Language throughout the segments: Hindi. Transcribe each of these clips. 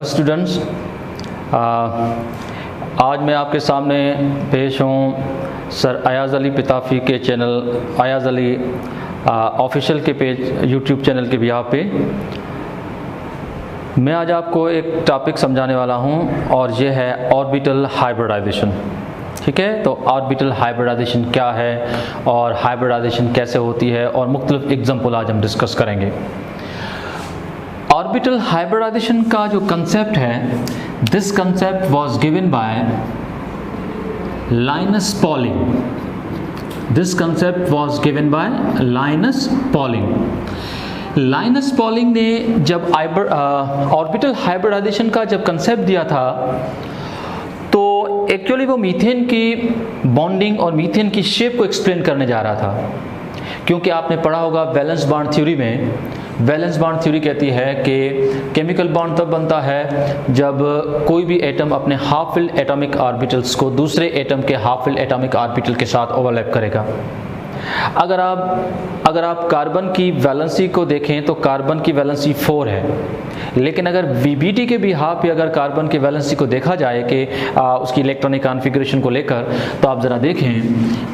स्टूडेंट्स, आज मैं आपके सामने पेश हूँ सर अयाज़ अली पिताफ़ी के चैनल अयाज़ अली ऑफिशियल के पेज यूट्यूब चैनल के बिहाफ पे। मैं आज आपको एक टॉपिक समझाने वाला हूँ और ये है ऑर्बिटल हाइब्रिडाइजेशन। ठीक है, तो ऑर्बिटल हाइब्रिडाइजेशन क्या है और हाइब्रिडाइजेशन कैसे होती है और मुख्तलिफ एग्जाम्पल आज हम डिस्कस करेंगे। ऑर्बिटल हाइब्रिडाइजेशन का जो कंसेप्ट है, this concept was given by Linus Pauling. This concept was given by Linus Pauling. Linus Pauling ने जब ऑर्बिटल हाइब्रिडाइजेशन का जब कंसेप्ट दिया था तो एक्चुअली वो मीथेन की बॉन्डिंग और मीथेन की शेप को एक्सप्लेन करने जा रहा था, क्योंकि आपने पढ़ा होगा वैलेंस बॉन्ड थ्योरी में। वैलेंस बॉन्ड थ्योरी कहती है कि केमिकल बॉन्ड तब बनता है जब कोई भी एटम अपने हाफ फिल्ड एटॉमिक ऑर्बिटल्स को दूसरे एटम के हाफ फिल्ड एटॉमिक ऑर्बिटल के साथ ओवरलैप करेगा। अगर आप कार्बन की वैलेंसी को देखें तो कार्बन की वैलेंसी 4 है, लेकिन अगर VBT के बिहाफ पे अगर कार्बन की वैलेंसी को देखा जाए कि उसकी इलेक्ट्रॉनिक कॉन्फ़िगरेशन को लेकर, तो आप ज़रा देखें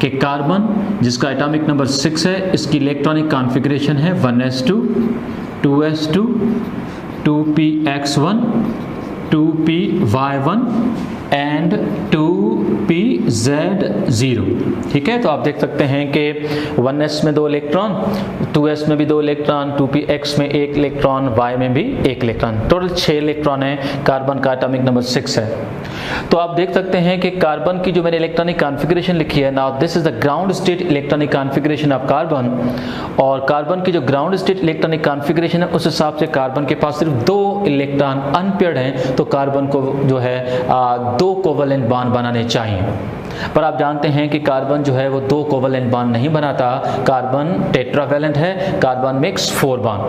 कि कार्बन जिसका एटॉमिक नंबर 6 है, इसकी इलेक्ट्रॉनिक कॉन्फ़िगरेशन है 1s2, 2s2, 2px1, 2py1 and 2pz0। ठीक है, तो आप देख सकते हैं कि 1s में 2 इलेक्ट्रॉन, 2s में भी 2 इलेक्ट्रॉन, 2px में 1 इलेक्ट्रॉन, y में भी 1 इलेक्ट्रॉन, टोटल 6 इलेक्ट्रॉन है। कार्बन का एटॉमिक नंबर 6 है। तो आप देख सकते हैं कि कार्बन की जो मैंने इलेक्ट्रॉनिक कॉन्फ़िगरेशन लिखी है, now this is the ground state electronic configuration of carbon. और कार्बन की जो ग्राउंड स्टेट इलेक्ट्रॉनिक कॉन्फ़िगरेशन है उस हिसाब से कार्बन के पास सिर्फ 2 इलेक्ट्रॉन अनपेयर्ड हैं, तो कार्बन को जो है 2 कोवलेंट बॉन्ड बनाने चाहिए। पर आप जानते हैं कि कार्बन जो है वो 2 कोवलेंट बॉन्ड नहीं बनाता, कार्बन टेट्रावैलेंट है, कार्बन मेक्स 4 बॉन्ड।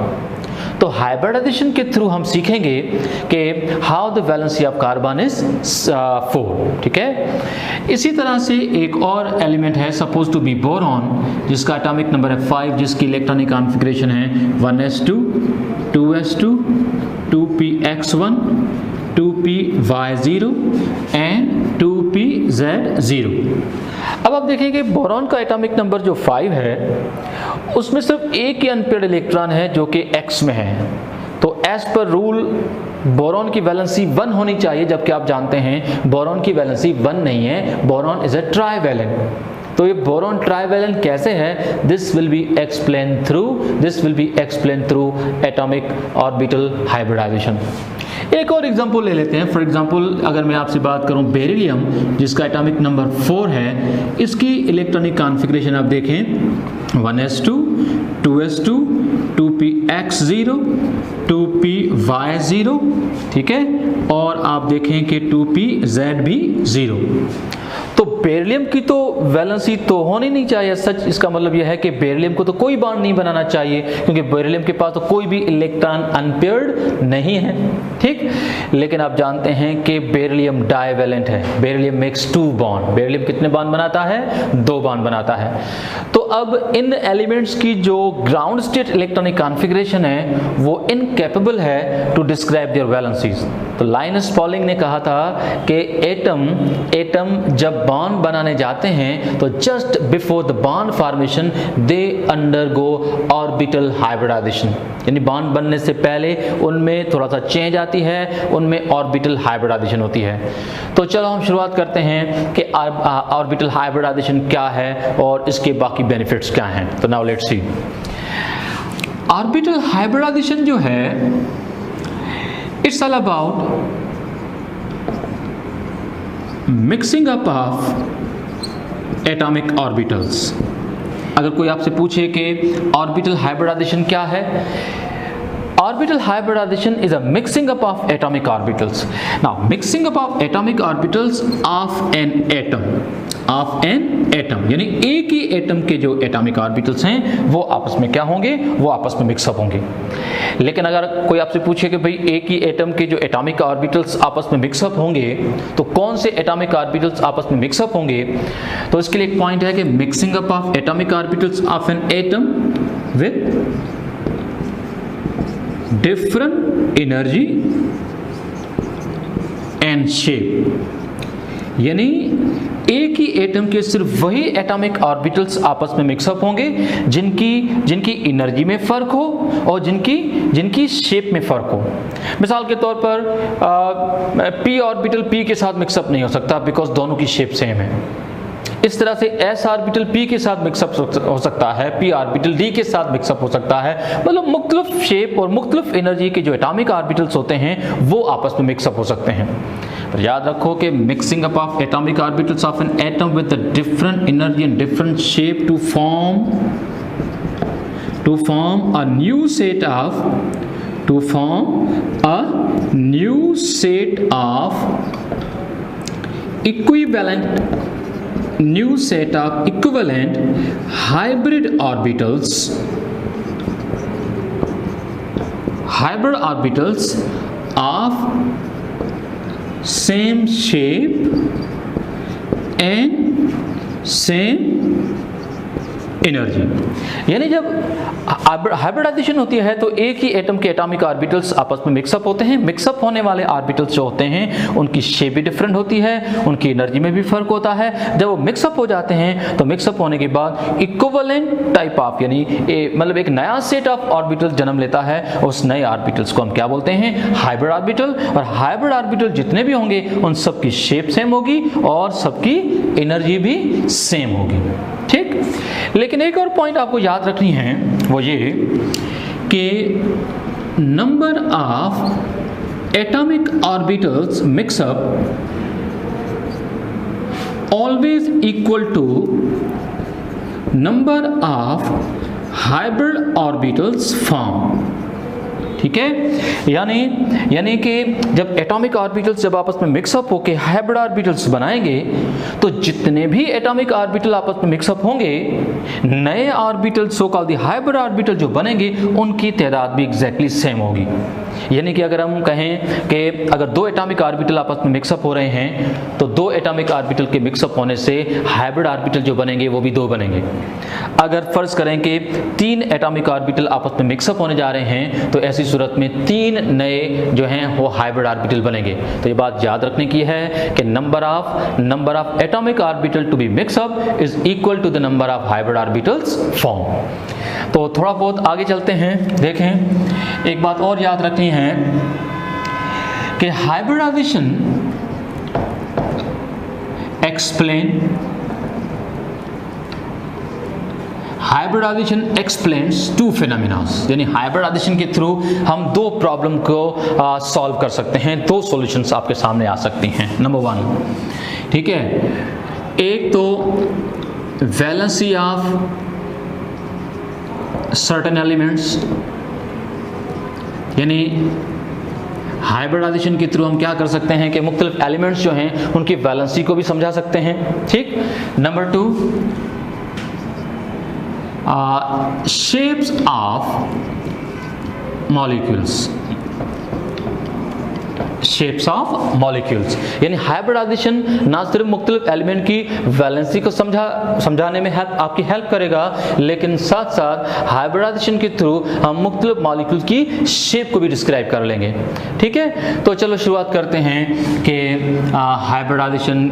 तो हाइब्रिडाइजेशन के थ्रू हम सीखेंगे कि how the valency of carbon is 4। ठीक है, इसी तरह से एक और एलिमेंट है सपोज टू बी बोरॉन, जिसका एटॉमिक नंबर है 5, जिसकी इलेक्ट्रॉनिक कॉन्फ़िगरेशन है 1s2, 2s2, 2px1, 2py0 and 2pz0। अब आप देखेंगे बोरॉन का एटॉमिक नंबर जो 5 है उसमें सिर्फ एक ही अनपेयर्ड इलेक्ट्रॉन है जो कि x में है। तो एज पर रूल बोरॉन की वैलेंसी 1 होनी चाहिए, जबकि आप जानते हैं बोरॉन की वैलेंसी 1 नहीं है, बोरॉन इज अ ट्राइवैलेंट। तो ये बोरॉन ट्राइवैलेंट कैसे है, this will be explain through atomic orbital hybridization. एक और एग्जांपल ले लेते हैं। फॉर एग्जांपल अगर मैं आपसे बात करूं बेरिलियम, जिसका एटॉमिक नंबर 4 है, इसकी इलेक्ट्रॉनिक कॉन्फ़िगरेशन आप देखें 1s2, 2s2, 2px0, 2py0। ठीक है, और आप देखें कि 2pz भी 0। तो बेरिलियम की तो वैलेंसी तो होनी नहीं चाहिए सच। इसका मतलब यह है कि बेरिलियम को तो कोई बॉन्ड नहीं बनाना चाहिए, क्योंकि बेरिलियम के पास तो कोई भी इलेक्ट्रॉन अनपेयर्ड नहीं है। ठीक, लेकिन आप जानते हैं कि बेरिलियम डाइवैलेंट है, बेरिलियम मेक्स 2 बॉन्ड। बेरिलियम कितने बॉन्ड बनाता है? 2 बॉन्ड बनाता है। तो अब इन एलिमेंट्स की जो ग्राउंड स्टेट इलेक्ट्रॉनिक कॉन्फ़िगरेशन है वो इनकैपेबल है टू डिस्क्राइब देयर वैलेंसीज। तो लाइनस पॉलिंग ने कहा था कि एटम जब बॉन्ड बनाने जाते हैं तो just before the bond formation they undergo orbital hybridization, यानी बॉन्ड बनने से पहले उनमें थोड़ा सा चेंज आती है, उनमें ऑर्बिटल हाइब्रिडाइजेशन होती है। तो चलो हम शुरुआत करते हैं कि ऑर्बिटल हाइब्रिडाइजेशन क्या है और इसके बाकी बेनिफिट्स क्या हैं। तो now let's see. Orbital hybridization जो है, it's all about mixing up of atomic orbitals. अगर कोई आपसे पूछे कि ऑर्बिटल हाइब्रिडाइजेशन क्या है, orbital hybridization is a mixing up of atomic orbitals. Now, mixing up of atomic orbitals of an atom, यानी एक ही एटम के जो एटॉमिक ऑर्बिटल्स हैं वो आपस में क्या होंगे? वो आपस में मिक्सअप होंगे। लेकिन अगर कोई आपसे पूछे कि भाई एक ही एटम के जो एटॉमिक ऑर्बिटल्स आपस में मिक्सअप होंगे तो कौन से एटॉमिक ऑर्बिटल्स आपस में मिक्सअप होंगे, तो इसके लिए एक पॉइंट है कि mixing up of atomic orbitals of an atom with different energy and shape, यानी एक ही एटम के सिर्फ वही एटॉमिक ऑर्बिटल्स आपस में मिक्सअप होंगे जिनकी एनर्जी में फर्क हो और जिनकी शेप में फर्क हो। मिसाल के तौर पर p ऑर्बिटल p के साथ मिक्सअप नहीं हो सकता बिकॉज दोनों की शेप सेम है। इस तरह से s ऑर्बिटल p के साथ मिक्सअप हो सकता है, p ऑर्बिटल d के साथ मिक्सअप हो सकता है। मतलब मुख्तलिफ शेप और मुख्तलिफ एनर्जी के जो एटॉमिक ऑर्बिटल्स होते हैं वो आपस में मिक्सअप हो सकते हैं। पर याद रखो कि mixing up of atomic orbitals of an atom with different energy and different shape to form a new set of equivalent hybrid orbitals of same shape and same energy. यानी जब हाइब्रिडाइजेशन होती है तो एक ही एटम के एटॉमिक ऑर्बिटल्स आपस में मिक्सअप होते हैं। मिक्सअप होने वाले ऑर्बिटल्स जो होते हैं उनकी शेप भी डिफरेंट होती है, उनकी एनर्जी में भी फर्क होता है। जब वो मिक्सअप हो जाते हैं तो मिक्सअप होने के बाद इक्विवेलेंट टाइप ऑफ यानी मतलब एक नया सेट ऑफ ऑर्बिटल्स जन्म लेता है। उस नए ऑर्बिटल्स को हम क्या बोलते हैं? Hybrid orbital. और हाइब्रिड ऑर्बिटल जितने भी होंगे उन सबकी शेप सेम होगी और सबकी एनर्जी भी सेम होगी। ठीक, लेकिन एक और पॉइंट आपको याद रखनी है, वो ये कि number of atomic orbitals mix up always equal to number of hybrid orbitals form. ठीक है, यानी कि जब एटॉमिक ऑर्बिटल्स जब आपस में मिक्सअप होकर हाइब्रिड ऑर्बिटल्स बनाएंगे तो जितने भी एटॉमिक ऑर्बिटल आपस में मिक्सअप होंगे, नए orbital so called hybrid orbital जो बनेंगे उनकी तादाद भी एग्जैक्टली सेम होगी। यानी कि अगर हम कहें कि अगर दो एटॉमिक ऑर्बिटल आपस में मिक्सअप हो रहे हैं तो दो एटॉमिक ऑर्बिटल के मिक्सअप होने से हाइब्रिड ऑर्बिटल जो बनेंगे वो भी दो बनेंगे। अगर फर्ज करें कि तीन एटॉमिक ऑर्बिटल आपस में मिक्सअप होने जा रहे हैं तो ऐसी सूरत में तीन नए जो हैं वो हाइब्रिड ऑर्बिटल बनेंगे। तो ये बात याद रखने की है कि number of atomic orbital to be mix up is equal to the number of hybrid orbitals form. तो थोड़ा बहुत आगे चलते हैं। देखें, एक बात और याद रखनी है कि हाइब्रिडाइजेशन एक्सप्लेन्स टू फिनोमेनास। यानी हाइब्रिडाइजेशन के थ्रू हम दो प्रॉब्लम को सॉल्व कर सकते हैं, दो सॉल्यूशंस आपके सामने आ सकती हैं। नंबर वन, ठीक है, एक तो वैलेंसी ऑफ सर्टेन एलिमेंट्स, यानी हाइब्रिडाइजेशन के थ्रू हम क्या कर सकते हैं कि मुख्तलिफ एलिमेंट्स जो हैं उनकी वैलेंसी को भी समझा सकते हैं। ठीक। Number two, shapes of molecules, यानी हाइब्रिडाइजेशन ना सिर्फ मुख्तलिफ एलिमेंट की वैलेंसी को समझाने में आपकी हेल्प करेगा, लेकिन साथ साथ हाइब्रिडाइजेशन के थ्रू हम मुख्तलिफ मॉलिक्यूल्स की शेप को भी डिस्क्राइब कर लेंगे। ठीक है, तो चलो शुरुआत करते हैं कि हाइब्रिडाइजेशन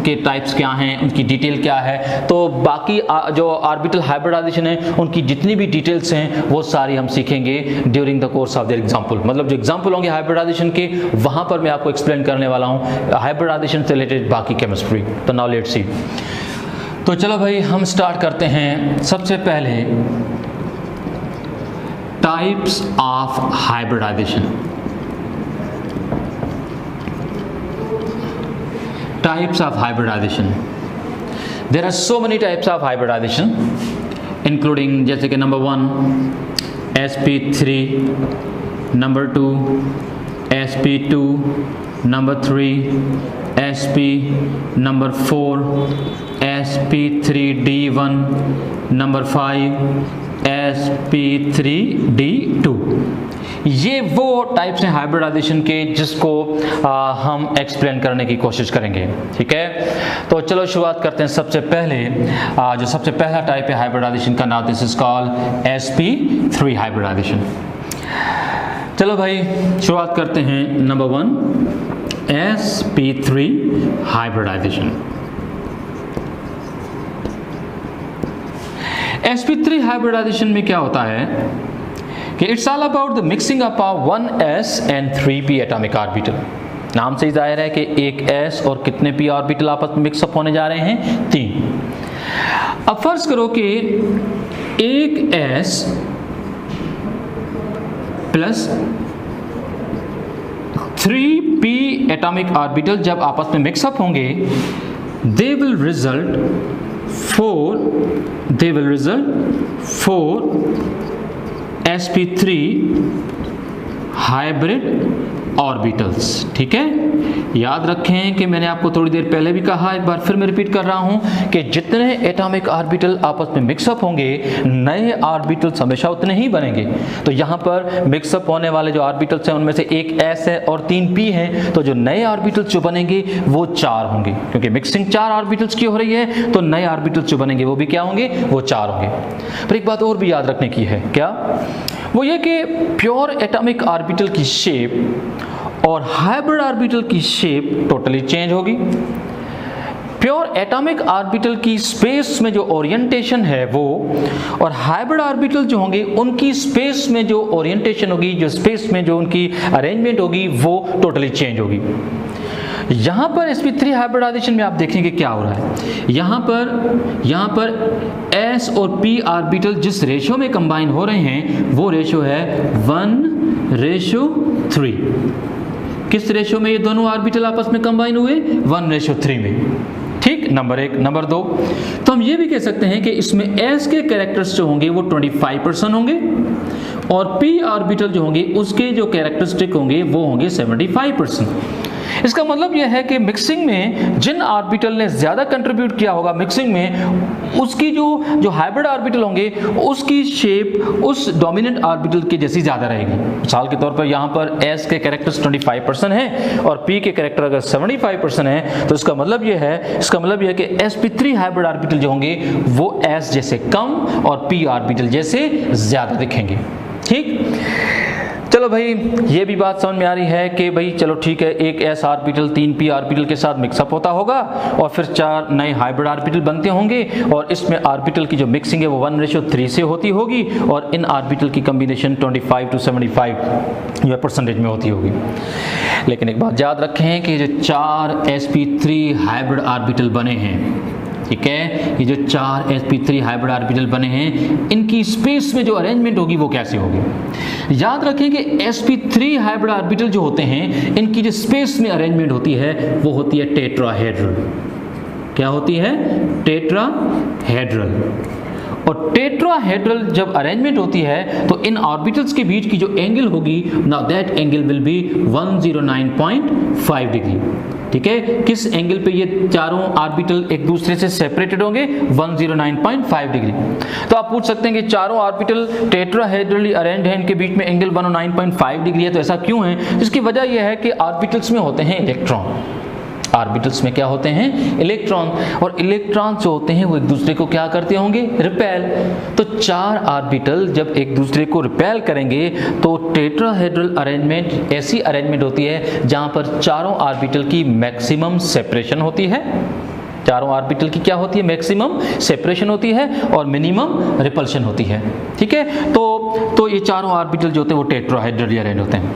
के टाइप्स क्या हैं, उनकी डिटेल क्या है। तो बाकी जो ऑर्बिटल हाइब्रिडाइजेशन है उनकी जितनी भी डिटेल्स हैं वो सारी हम सीखेंगे during the course of their example. मतलब जो एग्जाम्पल होंगे हाइब्रिडाइजेशन के वहां पर मैं आपको एक्सप्लेन करने वाला हूं हाइब्रिडाइजेशन से रिलेटेड बाकी केमिस्ट्री। तो नाउ लेट्स सी। तो चलो भाई हम स्टार्ट करते हैं। सबसे पहले types of hybridization. Types of hybridization, there are so many types of hybridization including, जैसे कि number 1 sp3, number 2 sp2, number 3 sp, number 4 sp3d1, number 5 sp3d2। ये वो टाइप्स हैं हाइब्रिडाइजेशन के जिसको हम एक्सप्लेन करने की कोशिश करेंगे। ठीक है, तो चलो शुरुआत करते हैं। सबसे पहले जो सबसे पहला टाइप है हाइब्रिडाइजेशन का नाम, this is called sp3 hybridisation. चलो भाई शुरुआत करते हैं। Number 1 sp3 hybridisation. sp3 hybridisation में क्या होता है कि it's all about the mixing up of 1s and 3p atomic orbital. नाम से ही जाहिर है कि एक s और कितने p ऑर्बिटल आपस में मिक्सअप होने जा रहे हैं, 3। अब फर्ज करो कि एक s plus 3p atomic orbital जब आपस में मिक्सअप होंगे, they will result 4 sp3 hybrid orbitals. ठीक है, याद रखें कि मैंने आपको थोड़ी देर पहले भी कहा, एक बार फिर मैं रिपीट कर रहा हूं कि जितने एटॉमिक ऑर्बिटल आपस में मिक्सअप होंगे, नए ऑर्बिटल्स हमेशा उतने ही बनेंगे। तो यहां पर मिक्सअप होने वाले जो ऑर्बिटल्स हैं उनमें से एक s है और 3 p हैं, तो जो नए ऑर्बिटल्स जो बनेंगे वो 4 होंगे, क्योंकि मिक्सिंग 4 ऑर्बिटल्स की हो रही है, तो नए ऑर्बिटल्स जो बनेंगे वो भी क्या होंगे, वो 4 होंगे। पर एक बात और भी याद रखने की है, क्या वो ये कि प्योर एटॉमिक ऑर्बिटल की शेप और हाइब्रिड ऑर्बिटल की शेप टोटली चेंज होगी। प्योर एटॉमिक ऑर्बिटल की स्पेस में जो ओरिएंटेशन है वो, और हाइब्रिड ऑर्बिटल जो होंगे उनकी स्पेस में जो ओरिएंटेशन होगी, जो स्पेस में जो उनकी अरेंजमेंट होगी, वो टोटली चेंज होगी। यहाँ पर sp3 हाइब्रिडाइजेशन में आप देखेंगे क्या हो रहा है। यहाँ पर s और p ऑर्बिटल जिस रेशियो में कंबाइन हो रहे हैं वो रेशियो है 1:3। किस रेशियो में ये दोनों ऑर्बिटल आपस में कंबाइन हुए, 1:3 में। ठीक, नंबर 1। नंबर 2, तो हम ये भी कह सकते हैं कि इसमें s के कैरेक्टर्स जो होंगे वो 25% होंगे और p ऑर्बिटल जो होंगे उसके जो कैरेक्टरिस्टिक होंगे वो होंगे 75%। इसका मतलब यह है कि मिक्सिंग में जिन ऑर्बिटल ने ज्यादा कंट्रीब्यूट किया होगा मिक्सिंग में, उसकी जो हाइब्रिड ऑर्बिटल होंगे उसकी शेप उस डोमिनेंट ऑर्बिटल की जैसी ज्यादा रहेगी। मिसाल के तौर पर यहाँ पर s के कैरेक्टर्स 25% है और p के कैरेक्टर अगर 75% है, तो इसका मतलब यह है कि sp3 हाइब्रिड ऑर्बिटल जो होंगे वो s जैसे कम और p ऑर्बिटल जैसे ज्यादा दिखेंगे। ठीक, चलो भाई ये भी बात समझ में आ रही है कि भाई चलो ठीक है, एक s ऑर्बिटल 3p ऑर्बिटल के साथ मिक्सअप होता होगा और फिर 4 नए हाइब्रिड ऑर्बिटल बनते होंगे और इसमें ऑर्बिटल की जो मिक्सिंग है वो 1:3 से होती होगी और इन ऑर्बिटल की कॉम्बिनेशन 25 to 75 परसेंटेज में होती होगी। लेकिन एक बात याद रखें कि जो 4 sp3 हाइब्रिड ऑर्बिटल बने हैं, ठीक है, ये जो 4 sp3 हाइब्रिड ऑर्बिटल बने हैं, इनकी स्पेस में जो अरेंजमेंट होगी वो कैसे होगी। याद रखें कि sp3 हाइब्रिड ऑर्बिटल जो होते हैं इनकी जो स्पेस में अरेंजमेंट होती है वो होती है टेट्राहेड्रल। क्या होती है, टेट्राहेड्रल। और टेट्राहेड्रल जब अरेंजमेंट होती है तो इन ऑर्बिटल्स के बीच की जो एंगल होगी, now that angle will be 109.5 degree. ठीक है, किस एंगल पे ये चारों ऑर्बिटल एक दूसरे से सेपरेटेड होंगे, 109.5 डिग्री। तो आप पूछ सकते हैं कि चारों ऑर्बिटल टेट्राहेड्रली अरेंज्ड हैं, इनके बीच में एंगल 109.5 डिग्री है, तो ऐसा क्यों है। इसकी वजह यह है कि ऑर्बिटल्स में होते हैं इलेक्ट्रॉन। ऑर्बिटल्स में क्या होते हैं, इलेक्ट्रॉन, और इलेक्ट्रॉन जो होते हैं वो एक दूसरे को क्या करते होंगे, रिपेल। तो 4 ऑर्बिटल जब एक दूसरे को रिपेल करेंगे तो टेट्राहेड्रल अरेंजमेंट ऐसी अरेंजमेंट होती है जहां पर चारों ऑर्बिटल की मैक्सिमम सेपरेशन होती है। चारों ऑर्बिटल की क्या होती है, मैक्सिमम सेपरेशन होती है और मिनिमम रिपल्शन होती है। ठीक है, तो ये चारों ऑर्बिटल जो होते हैं वो टेट्राहेड्रली अरेंज होते हैं।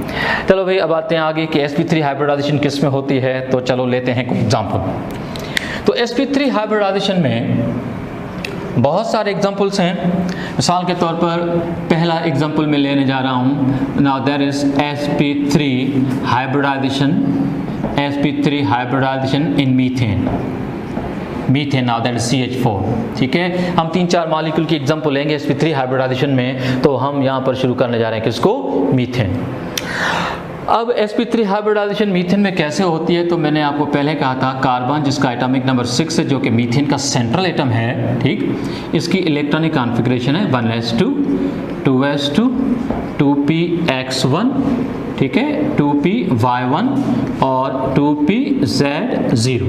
चलो भाई अब आते हैं आगे कि sp3 हाइब्रिडाइजेशन किस में होती है, तो चलो लेते हैं कोई एग्जांपल। तो sp3 हाइब्रिडाइजेशन में बहुत सारे एग्जांपल्स हैं। मिसाल के तौर पर पहला एग्जांपल मैं लेने जा रहा हूं, now there is sp3 hybridization in methane. Now that is CH4। ठीक है, हम 3-4 मॉलिक्यूल की एग्जांपल लेंगे sp3 हाइब्रिडाइजेशन में। तो हम यहां पर शुरू करने जा रहे हैं किसको, मीथेन। अब sp3 हाइब्रिडाइजेशन मीथेन में कैसे होती है, तो मैंने आपको पहले कहा था कार्बन जिसका एटॉमिक नंबर 6 है, जो कि मीथेन का सेंट्रल एटम है। ठीक, इसकी इलेक्ट्रॉनिक कॉन्फ़िगरेशन है 1s2 2s2 2px1, ठीक है, 2py1 और 2pz0।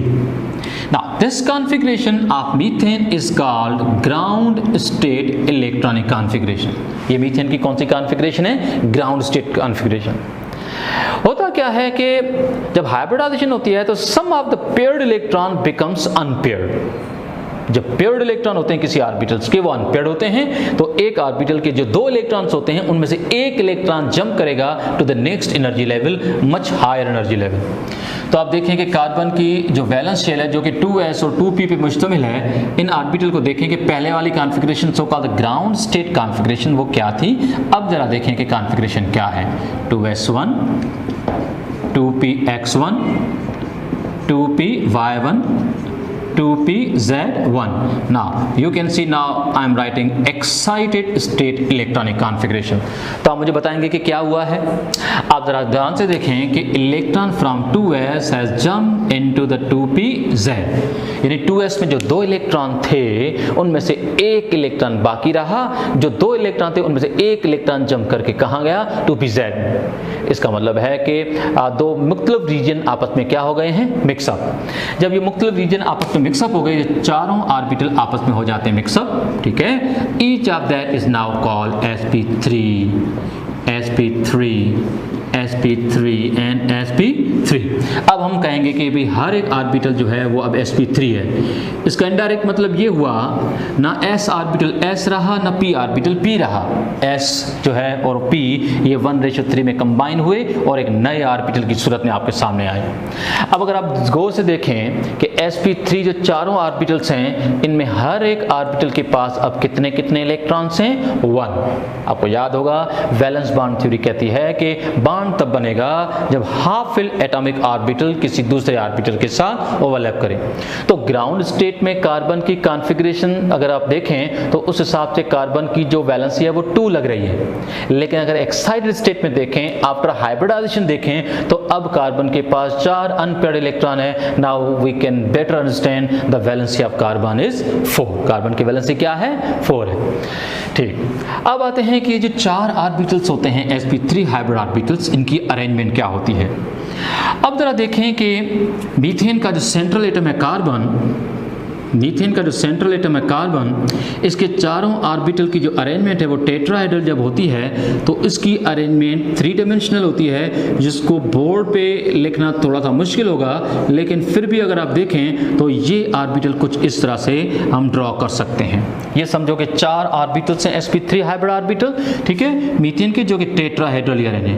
Now this configuration of methane is called ground state electronic configuration। ये मीथेन की कौन सी कॉन्फ़िगरेशन है, ग्राउंड स्टेट कॉन्फ़िगरेशन। होता क्या है कि जब हाइब्रिडाइजेशन होती है तो sum of the paired electron becomes unpaired. जब पेयर्ड इलेक्ट्रॉन होते हैं किसी ऑर्बिटल्स के, वो अनपेयर्ड होते हैं, तो एक ऑर्बिटल के जो 2 इलेक्ट्रॉन्स होते हैं उनमें से एक इलेक्ट्रॉन जंप करेगा to the next energy level, much higher energy level. तो आप देखें कि कार्बन की जो वैलेंस शेल है जो कि 2s और 2p पे मुश्तमिल है, इन ऑर्बिटल को देखें कि पहले वाली configuration so called ground state configuration वो क्या थी। अब जरा देखें कि कॉन्फ़िगरेशन क्या है। 2s1, 2px1, 2py1, 2pz1. Now you can see now I am writing excited state electronic configuration. तो आप मुझे बताएंगे कि क्या हुआ है। आप जरा ध्यान से देखें कि electron from 2s has jumped into the 2pz, यानी 2s में जो 2 इलेक्ट्रॉन थे उनमें से एक इलेक्ट्रॉन बाकी रहा, जो 2 इलेक्ट्रॉन थे उनमें से एक इलेक्ट्रॉन जंप करके कहाँ गया, 2pz। इसका मतलब है कि 2 मुख्तलिफ रीजन आपस में क्या हो गए हैं, मिक्सअप। जब ये मुख्तलिफ रीजन आपस में मिक्सअप हो गए, चारों ऑर्बिटल आपस में हो जाते हैं मिक्सअप, ठीक है। Each of that is now called sp3, sp3, sp3 and sp3। अब हम कहेंगे कि भी हर एक ऑर्बिटल जो है वो अब sp3 है। इसका इनडायरेक्ट मतलब ये हुआ ना s ऑर्बिटल s रहा ना p ऑर्बिटल p रहा। s जो है और p ये 1:3 में कंबाइन हुए और एक नए ऑर्बिटल की सूरत में आपके सामने आए। अब अगर आप गौर से देखें कि sp3 जो चारों ऑर्बिटल्स हैं इनमें हर एक ऑर्बिटल के पास अब कितने कितने इलेक्ट्रॉन्स हैं, 1। आपको याद होगा वैलेंस बॉन्ड थ्योरी कहती है कि बॉन्ड तब बनेगा जब हाफ फिल एटॉमिक ऑर्बिटल किसी दूसरे ऑर्बिटल के साथ ओवरलैप करे। तो ग्राउंड स्टेट में कार्बन की कॉन्फ़िगरेशन अगर आप देखें तो उस हिसाब से कार्बन की जो वैलेंसी है वो 2 लग रही है, लेकिन अगर एक्साइटेड स्टेट में देखें, आफ्टर हाइब्रिडाइजेशन देखें, तो अब कार्बन के पास 4 अनपेयर्ड इलेक्ट्रॉन है। Now we can better understand the valency of carbon is 4। Carbon की वैलेंसी क्या है, 4 है। ठीक, अब आते हैं कि ये जो 4 ऑर्बिटल्स होते हैं sp3 हाइब्रिड ऑर्बिटल्स, इनकी अरेंजमेंट क्या होती है। अब जरा देखें कि मीथेन का जो सेंट्रल एटम है कार्बन, मीथेन का जो सेंट्रल एटम है कार्बन, इसके चारों ऑर्बिटल की जो अरेंजमेंट है वो टेट्राहेड्रल जब होती है तो इसकी अरेंजमेंट 3 डायमेंशनल होती है, जिसको बोर्ड पे लिखना थोड़ा सा मुश्किल होगा, लेकिन फिर भी अगर आप देखें तो ये ऑर्बिटल कुछ इस तरह से हम ड्रॉ कर सकते हैं। ये समझो कि 4 ऑर्बिटल्स हैं sp3 हाइब्रिड ऑर्बिटल, ठीक है, मीथेन के, जो कि टेट्राहेड्रल यानी है।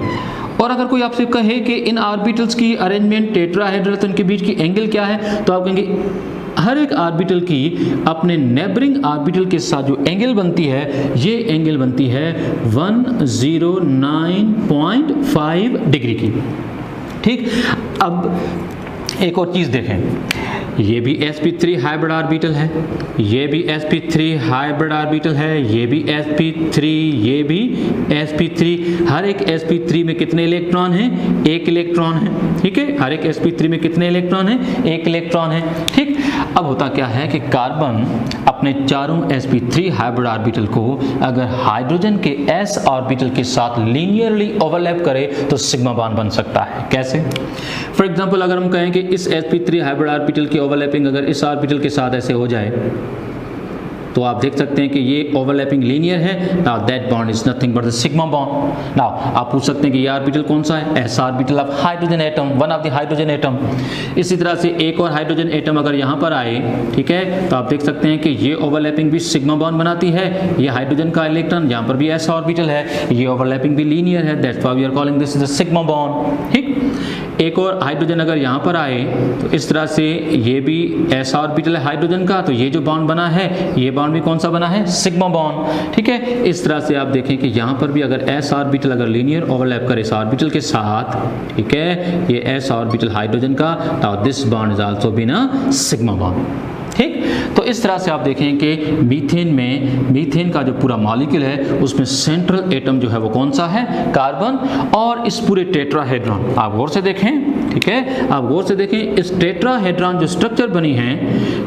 और अगर कोई आपसे कहे कि इन ऑर्बिटल्स की अरेंजमेंट टेट्राहेड्रल, तो इनके बीच की एंगल क्या है, तो आप कहेंगे हर एक ऑर्बिटल की अपने नेबरिंग ऑर्बिटल के साथ जो एंगल बनती है, ये एंगल बनती है 109.5 डिग्री की। ठीक, अब एक और चीज़ देखें, ये भी sp3 हाइब्रिड ऑर्बिटल है, ये भी sp3 हाइब्रिड ऑर्बिटल है, ये भी sp3, ये भी sp3। हर एक sp3 में कितने इलेक्ट्रॉन हैं, 1 इलेक्ट्रॉन है, ठीक है। हर एक sp3 में कितने इलेक्ट्रॉन हैं, 1 इलेक्ट्रॉन है, ठीक। अब होता क्या है कि कार्बन अपने चारों sp3 हाइब्रिड ऑर्बिटल को अगर हाइड्रोजन के s ऑर्बिटल के साथ लीनियरली ओवरलैप करे तो सिग्मा बॉन्ड बन सकता है। कैसे? फॉर एग्जांपल अगर हम कहें कि इस sp3 हाइब्रिड ऑर्बिटल की ओवरलैपिंग अगर इस ऑर्बिटल के साथ ऐसे हो जाए तो आप देख सकते हैं कि ये ओवरलैपिंग लीनियर है। Now that bond is nothing but the sigma bond. Now आप पूछ सकते हैं कि ये ऑर्बिटल कौन सा है, S orbital of hydrogen atom, one of the hydrogen atom. इसी तरह से एक और हाइड्रोजन एटम अगर यहाँ पर आए, ठीक है, तो आप देख सकते हैं कि ये ओवरलैपिंग भी सिग्मा बॉन्ड बनाती है। ये हाइड्रोजन का इलेक्ट्रॉन, यहाँ पर भी एस ऑर्बिटल है, ये ओवरलैपिंग भी लीनियर है, that's why we are calling this is the sigma bond. ठीक, एक और हाइड्रोजन अगर यहाँ पर आए तो इस तरह से ये भी एस ऑर्बिटल है हाइड्रोजन का, तो ये जो बॉन्ड बना है ये बॉन्ड भी कौन सा बना है, सिग्मा बॉन्ड। ठीक है, इस तरह से आप देखें कि यहाँ पर भी अगर एस ऑर्बिटल अगर लीनियर ओवरलैप करे इस ऑर्बिटल के साथ, ठीक है, ये एस ऑर्बिटल हाइड्रोजन का, तो this bond is also been a sigma bond. ठीक, तो इस तरह से आप देखें कि मीथेन में, मीथेन का जो पूरा मॉलिक्यूल है उसमें सेंट्रल एटम जो है वो कौन सा है, कार्बन। और इस पूरे टेट्राहेड्रॉन आप गौर से देखें, ठीक है, आप गौर से देखें, इस टेट्राहेड्रॉन जो स्ट्रक्चर बनी है,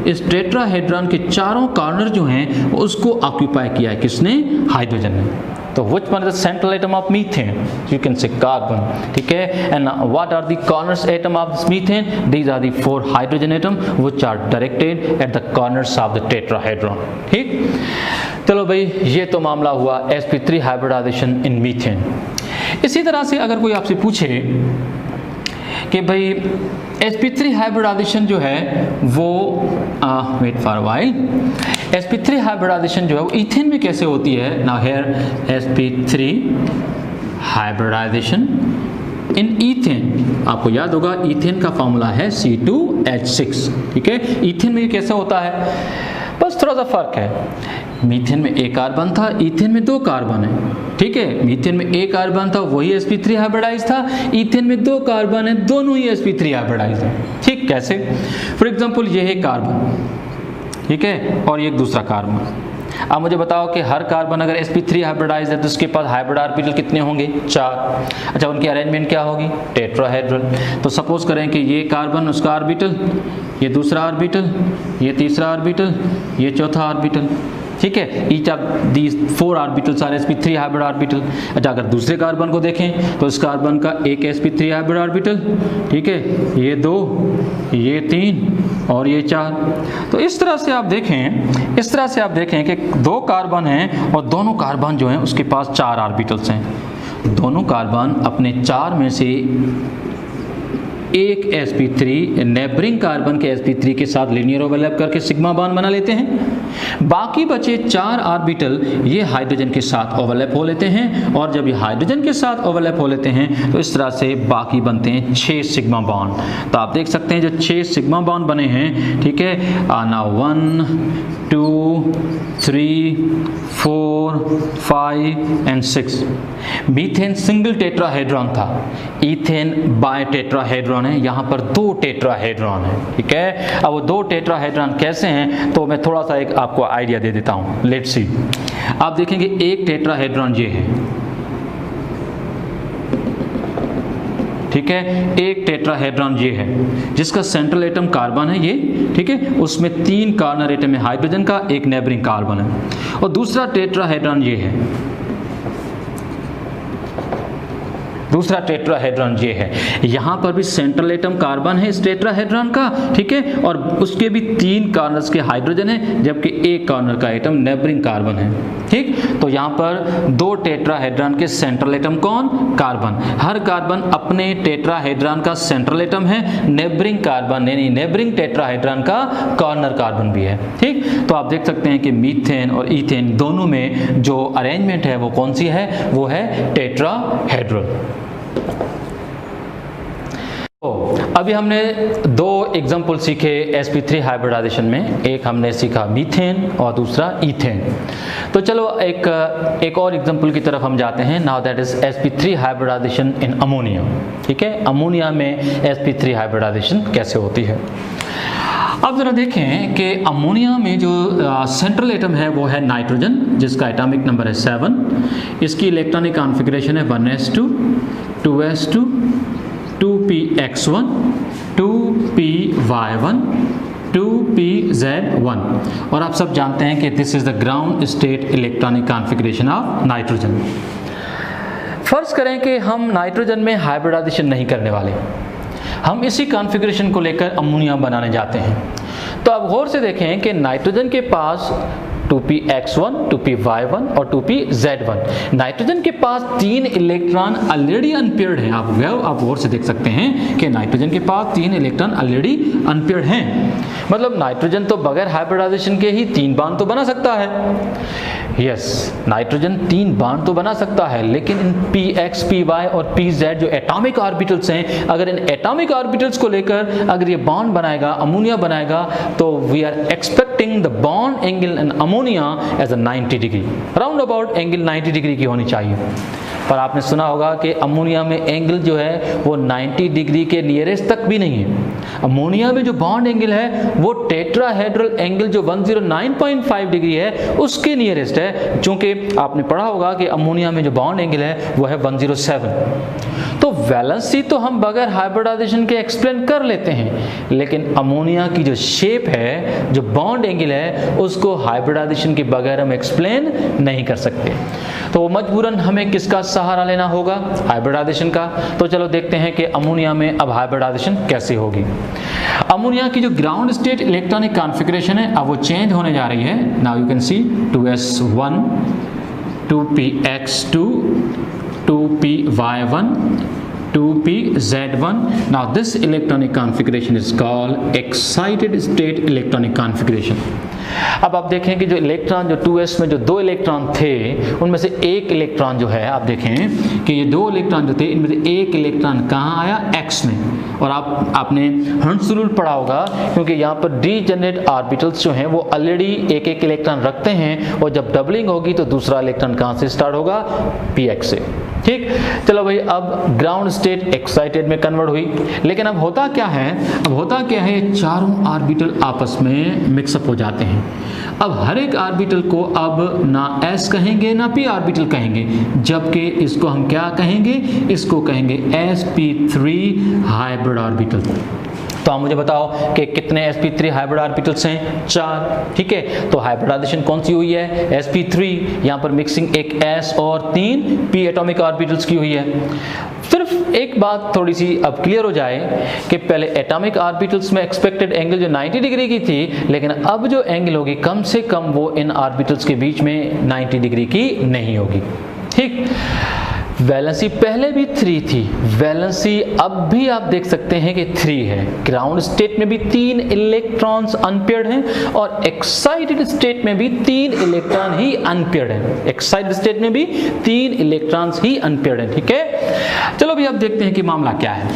इस टेट्राहेड्रॉन के चारों कॉर्नर जो हैं उसको ऑक्यूपाई किया है किसने, हाइड्रोजन ने। तो which one is the central atom of methane? You can say carbon. ठीक है, and what are the corners atom of this methane? These are the 4 hydrogen atom which are directed at the corners of the tetrahedron. ठीक, चलो भाई, ये तो मामला हुआ sp3 hybridization in methane। इसी तरह से अगर कोई आपसे पूछे कि भाई sp3 हाइब्रिडाइजेशन जो है वो wait for while, sp3 hybridisation जो है वो ईथेन में कैसे होती है। Now here sp3 hybridization in ethane, आपको याद होगा ईथेन का फॉर्मूला है C2H6, ठीक है। ईथेन में कैसे होता है, बस थोड़ा सा फर्क है। मीथेन में एक कार्बन था, ईथेन में 2 कार्बन है, ठीक है। मीथेन में एक कार्बन था, वही sp3 हाइब्रिडाइज था। ईथेन में 2 कार्बन है, दोनों ही sp3 हाइब्रिडाइज है, ठीक। कैसे, फॉर एग्जांपल ये है कार्बन, ठीक है, और ये दूसरा कार्बन। अब मुझे बताओ कि हर कार्बन अगर sp3 हाइब्रिडाइज है तो उसके पास हाइब्रिड ऑर्बिटल कितने होंगे, 4। अच्छा, उनकी अरेंजमेंट क्या होगी, टेट्राहेड्रल। तो सपोज करें कि ये कार्बन उसका ऑर्बिटल, ये दूसरा ऑर्बिटल, ये तीसरा ऑर्बिटल, ये चौथा ऑर्बिटल, ठीक है। Each of these 4 orbitals are sp3 hybrid orbital. अच्छा, अगर दूसरे कार्बन को देखें तो इस कार्बन का एक sp3 हाइब्रिड ऑर्बिटल, ठीक है, ये 2, ये 3 और ये 4। तो इस तरह से आप देखें कि 2 कार्बन हैं और दोनों कार्बन जो हैं उसके पास 4 ऑर्बिटल्स हैं। दोनों कार्बन अपने 4 में से एक sp3 नेबरिंग कार्बन के sp3 के साथ लीनियर ओवरलैप करके सिग्मा बॉन्ड बना लेते हैं। बाकी बचे 4 ऑर्बिटल ये हाइड्रोजन के साथ ओवरलैप हो लेते हैं, और जब ये हाइड्रोजन के साथ ओवरलैप हो लेते हैं तो इस तरह से बाकी बनते हैं 6 सिग्मा बॉन्ड। तो आप देख सकते हैं जो 6 सिग्मा बॉन्ड बने हैं, ठीक है। Now 1 2 3 4 5 and 6। Methane single tetrahedron था, ईथेन बाय टेट्राहेड्रॉन है, यहाँ पर 2 टेट्राहेड्रॉन है, ठीक है। अब वो 2 टेट्राहेड्रॉन कैसे हैं तो मैं थोड़ा सा एक आपको आइडिया दे देता हूँ। लेट्स सी, आप देखेंगे एक टेट्राहेड्रॉन ये है, ठीक है। एक टेट्राहेड्रॉन ये है जिसका सेंट्रल एटम कार्बन है ये, ठीक है। उसमें 3 कॉर्नर एटम है हाइड्रोजन का, एक नेबरिंग कार्बन है। और दूसरा टेट्राहेड्रॉन ये है, दूसरा टेट्राहेड्रॉन ये है, यहाँ पर भी सेंट्रल एटम कार्बन है इस टेट्राहेड्रॉन का, ठीक है। और उसके भी 3 कॉर्नर्स के हाइड्रोजन है, जबकि एक कॉर्नर का एटम नेबरिंग कार्बन है, ठीक। तो यहाँ पर 2 टेट्राहेड्रॉन के सेंट्रल एटम कौन, कार्बन। हर कार्बन अपने टेट्राहेड्रॉन का सेंट्रल एटम है, नेबरिंग कार्बन यानी नेबरिंग टेट्राहेड्रॉन का कॉर्नर कार्बन भी है, ठीक। तो आप देख सकते हैं कि मीथेन और ईथेन दोनों में जो अरेंजमेंट है वो कौन सी है, वो है टेट्राहेड्रल। अभी हमने 2 एग्जाम्पल सीखे sp3 हाइब्रिडाइजेशन में, एक हमने सीखा मीथेन और दूसरा ईथेन। तो चलो एक और एग्जाम्पल की तरफ हम जाते हैं। Now that is sp3 hybridization in ammonia, ठीक है। अमोनिया में sp3 हाइब्रिडाइजेशन कैसे होती है। अब जरा देखें कि अमोनिया में जो सेंट्रल एटम है वो है नाइट्रोजन, जिसका एटॉमिक नंबर है 7। इसकी इलेक्ट्रॉनिक कॉन्फ़िगरेशन है 1s2 2s2 2px1 2py1 2pz1। और आप सब जानते हैं कि this is the ground state electronic configuration of nitrogen. फर्ज करें कि हम नाइट्रोजन में हाइब्रिडाइजेशन नहीं करने वाले, हम इसी कॉन्फ़िगरेशन को लेकर अमोनिया बनाने जाते हैं। तो अब गौर से देखें कि नाइट्रोजन के पास 2px1 2py1 और 2pz1। नाइट्रोजन के पास 3 इलेक्ट्रॉन ऑलरेडी अनपेयर्ड हैं। आप गौर से देख सकते हैं कि नाइट्रोजन के पास 3 इलेक्ट्रॉन ऑलरेडी अनपेयर्ड हैं। मतलब नाइट्रोजन तो बगैर हाइब्रिडाइजेशन के ही 3 बॉन्ड तो बना सकता है। यस, नाइट्रोजन 3 बॉन्ड तो बना सकता है, लेकिन इन px py और pz जो एटॉमिक ऑर्बिटल्स हैं, अगर इन एटॉमिक ऑर्बिटल्स को लेकर अगर ये बॉन्ड बनाएगा, अमोनिया बनाएगा, तो we are expecting the bond angle in ammonia as a 90 degree, round about angle 90 degree की होनी चाहिए। पर आपने सुना होगा कि अमोनिया में एंगल जो है वो 90 डिग्री के नियरेस्ट तक भी नहीं है। अमोनिया में जो बॉन्ड एंगल है वो टेट्राहेड्रल एंगल जो 109.5 डिग्री है उसके नियरेस्ट है, क्योंकि आपने पढ़ा होगा कि अमोनिया में जो बॉन्ड एंगल है वो है 107। तो वैलेंसी तो हम बगैर हाइब्रिडाइजेशन के एक्सप्लेन कर लेते हैं, लेकिन अमोनिया की जो शेप है, जो बॉन्ड एंगल है, उसको हाइब्रिडाइजेशन के बगैर हम एक्सप्लेन नहीं कर सकते। तो मजबूरन हमें किसका सहारा लेना होगा, हाइब्रिडाइजेशन का। तो चलो देखते हैं कि अमोनिया में अब हाइब्रिडाइजेशन कैसे होगी। अमोनिया की जो ग्राउंड स्टेट इलेक्ट्रॉनिक कॉन्फ़िगरेशन है अब वो चेंज होने जा रही है। Now you can see 2s1 2px2 2py1 2pZ1. Now this electronic configuration is called excited state electronic configuration. अब आप देखें कि जो इलेक्ट्रॉन, जो 2s में जो 2 इलेक्ट्रॉन थे, उनमें से एक इलेक्ट्रॉन जो है, आप देखें कि ये 2 इलेक्ट्रॉन जो थे, इनमें से एक इलेक्ट्रॉन कहाँ आया, x में। और आपने हर्ट्ज रूल पढ़ा होगा, क्योंकि यहाँ पर डीजेनरेट ऑर्बिटल्स जो हैं वो ऑलरेडी एक एक इलेक्ट्रॉन रखते हैं, और जब डबलिंग होगी तो दूसरा इलेक्ट्रॉन कहाँ से स्टार्ट होगा, px से। ठीक, चलो भाई, अब ग्राउंड स्टेट एक्साइटेड में कन्वर्ट हुई। लेकिन अब होता क्या है, ये चारों ऑर्बिटल आपस में मिक्सअप हो जाते हैं। अब हर एक ऑर्बिटल को अब ना s कहेंगे ना p ऑर्बिटल कहेंगे, जबकि इसको हम क्या कहेंगे, इसको कहेंगे sp3 हाइब्रिड ऑर्बिटल। तो आप मुझे बताओ कि कितने sp3 हाइब्रिड ऑर्बिटल्स हैं, 4। ठीक है, तो हाइब्रिडाइजेशन कौन सी हुई है, sp3। यहाँ पर मिक्सिंग एक s और 3 p एटॉमिक ऑर्बिटल्स की हुई है। सिर्फ एक बात थोड़ी सी अब क्लियर हो जाए कि पहले एटॉमिक ऑर्बिटल्स में एक्सपेक्टेड एंगल जो 90 डिग्री की थी, लेकिन अब जो एंगल होगी कम से कम वो इन ऑर्बिटल्स के बीच में 90 डिग्री की नहीं होगी। ठीक, वैलेंसी पहले भी 3 थी, वैलेंसी अब भी आप देख सकते हैं कि 3 है। ग्राउंड स्टेट में भी 3 इलेक्ट्रॉन्स अनपेयर्ड हैं, और एक्साइटेड स्टेट में भी 3 इलेक्ट्रॉन ही अनपेयर्ड हैं। एक्साइटेड स्टेट में भी 3 इलेक्ट्रॉन्स ही अनपेयर्ड हैं। ठीक है, चलो भी अब देखते हैं कि मामला क्या है।